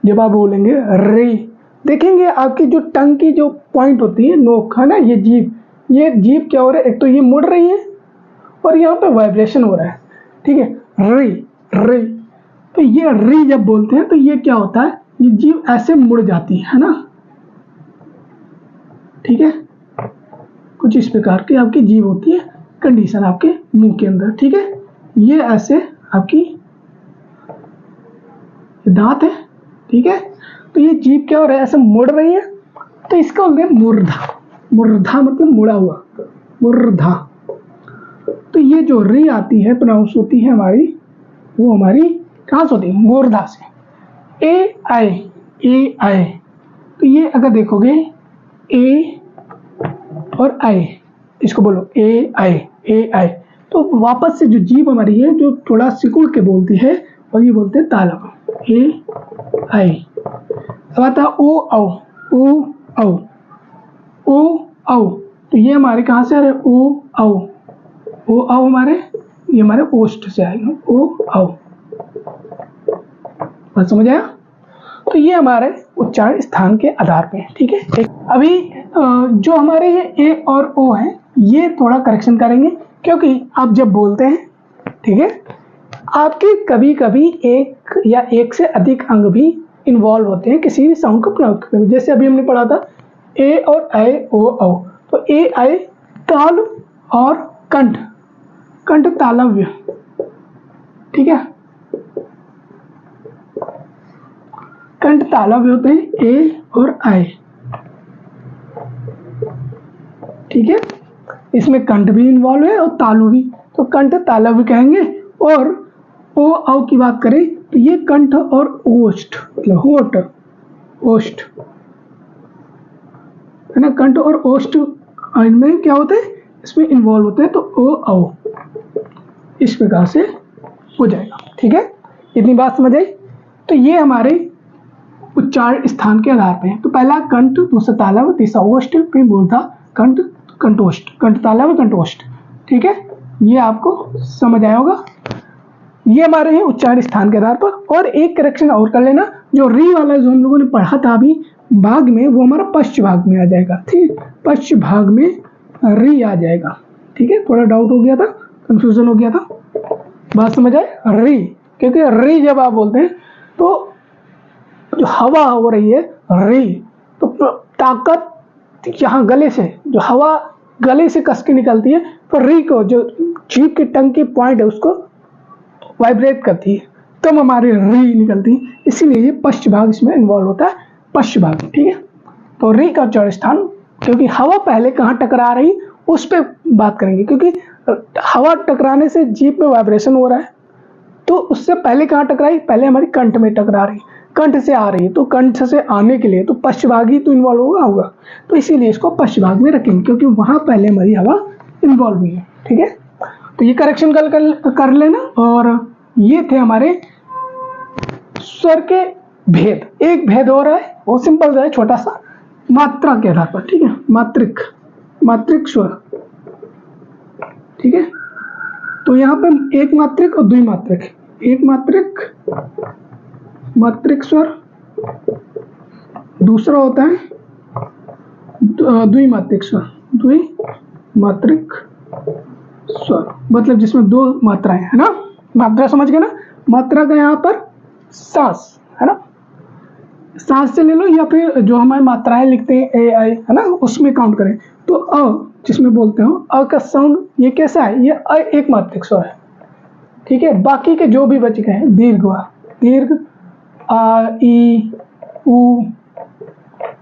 [SPEAKER 1] जब आप बोलेंगे री, देखेंगे आपकी जो टंग की जो पॉइंट होती है, नोक है ना, ये जीभ क्या हो रहा है, एक तो ये मुड़ रही है और यहाँ पे वाइब्रेशन हो रहा है, ठीक है। री, तो ये री जब बोलते हैं तो ये क्या होता है, ये जीभ ऐसे मुड़ जाती है ना, ठीक है। कुछ इस प्रकार की आपकी जीभ होती है, कंडीशन आपके मुंह के अंदर, ठीक है। ये ऐसे आपकी दांत है, ठीक है। तो ये जीभ क्या हो रहा है, ऐसे मुड़ रही है, तो इसका बोलते हैं मूर्धा मतलब मुड़ा हुआ, मूर्धा। तो ये जो री आती है, प्रोनाउंस होती है हमारी, वो हमारी कहाँ से होती है, मूर्धा से। ए आई, तो ये अगर देखोगे ए और आई, इसको बोलो ए आई, तो वापस से जो जीभ हमारी है जो थोड़ा सिकुड़ के बोलती है, और ये बोलते हैं तालव्य, ए आई। अब आता है ओ, तो ये हमारे कहाँ से आ रहे हैं, ओ हमारे, ये हमारे ओष्ठ से आएगा, ओ। बात समझ आया। तो ये हमारे उच्चारण स्थान के आधार पे है, ठीक है। अभी जो हमारे ये ए और ओ है, ये थोड़ा करेक्शन करेंगे, क्योंकि आप जब बोलते हैं, ठीक है, आपके कभी कभी एक या एक से अधिक अंग भी इन्वॉल्व होते हैं किसी भी साउंड को प्रयोग करने में। जैसे अभी हमने पढ़ा था ए और आई, ओ, तो ए आई ताल और कंठ तालव्य, ठीक है। कंठ तालव्य होते हैं ए और आई, ठीक है। इसमें कंठ भी इन्वॉल्व है और तालु भी, तो कंठ तालव्य कहेंगे। और ओ औ की बात करें तो ये कंठ और ओष्ठ, मतलब होठ, ओष्ठ है ना, कंठ और ओष्ठ इनमें क्या होते हैं, इसमें इन्वॉल्व होते हैं, तो ओ औ इस प्रकार से हो जाएगा, ठीक है। इतनी बात समझ आई। तो ये हमारे उच्चारण स्थान के आधार पे है। तो पहला कंठ, दूसरा तालव्य, तीसरा ओष्ठ, फिर मूर्धा, कंठोष्ठ, कंठ तालव्य, कंठोष्ठ, ठीक है। ये आपको समझ आया होगा। ये हमारे हैं उच्चारण स्थान के आधार पर। और एक करेक्शन और कर लेना, जो री वाला जो हम लोगों ने पढ़ा था अभी भाग में, वो हमारा पश्च भाग में आ जाएगा, ठीक। पश्च भाग में री आ जाएगा, ठीक है। थोड़ा डाउट हो गया था, कंफ्यूजन हो गया था, बात समझ आए। री, क्योंकि री जब आप बोलते हैं तो जो हवा हो रही है री, तो ताकत यहाँ गले से, जो हवा गले से कस के निकलती है, तो री को जो जीभ की टंग की पॉइंट है उसको वाइब्रेट करती है, तब हमारी री निकलती है। इसीलिए ये पश्च भाग इसमें इन्वॉल्व होता है, पश्च भाग, ठीक है। तो री का उच्चारण स्थान, क्योंकि हवा पहले कहाँ टकरा रही, उस पर बात करेंगे, क्योंकि हवा टकराने से जीभ में वाइब्रेशन हो रहा है, तो उससे पहले कहाँ टकराई, पहले हमारी कंठ में टकरा रही, कंठ से आ रही है, तो कंठ से आने के लिए तो पश्चभाग ही तो इन्वॉल्व होगा, तो इसीलिए इसको पश्चभाग में रखेंगे, क्योंकि वहाँ पहले हमारी हवा इन्वॉल्व हुई है। ठीक है, तो ये करेक्शन कर लेना। और ये थे हमारे स्वर के भेद। एक भेद हो रहा है, वो सिंपल सा है, छोटा सा, मात्रा के आधार पर। ठीक है, मात्रिक स्वर। ठीक है, तो यहाँ पे एक मात्रिक और द्विमात्रिक, एक मात्रिक स्वर, दूसरा होता है द्विमात्रिक स्वर, मतलब जिसमें दो मात्राएं है ना। मात्रा समझ गए ना, मात्रा का यहाँ पर सांस है ना, सांस से ले लो, या फिर जो हमारी मात्राएं लिखते हैं ए आई है ना, उसमें काउंट करें तो अ जिसमें बोलते हो, अ का साउंड ये कैसा है, ये अ एक मात्रिक स्वर है। ठीक है, बाकी के जो भी बच गए हैं दीर्घ आ ई उ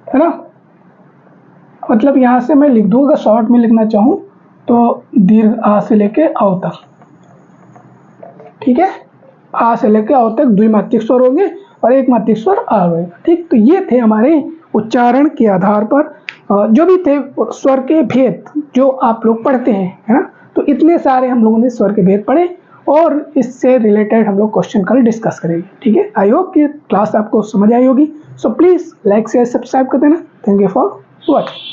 [SPEAKER 1] है ना, मतलब यहाँ से मैं लिख दूंगा, शॉर्ट में लिखना चाहूँ तो दीर्घ आ से लेके औ तक। ठीक है, आ से लेके औ तक द्विमात्रिक स्वर होंगे और एक मात्रिक स्वर आ होगा। ठीक, तो ये थे हमारे उच्चारण के आधार पर जो भी थे स्वर के भेद जो आप लोग पढ़ते हैं, है ना। तो इतने सारे हम लोगों ने स्वर के भेद पढ़े और इससे रिलेटेड हम लोग क्वेश्चन कल डिस्कस करेंगे। ठीक है, आई होप कि क्लास आपको समझ आई होगी। So please like share subscribe कर देना। Thank you for watching.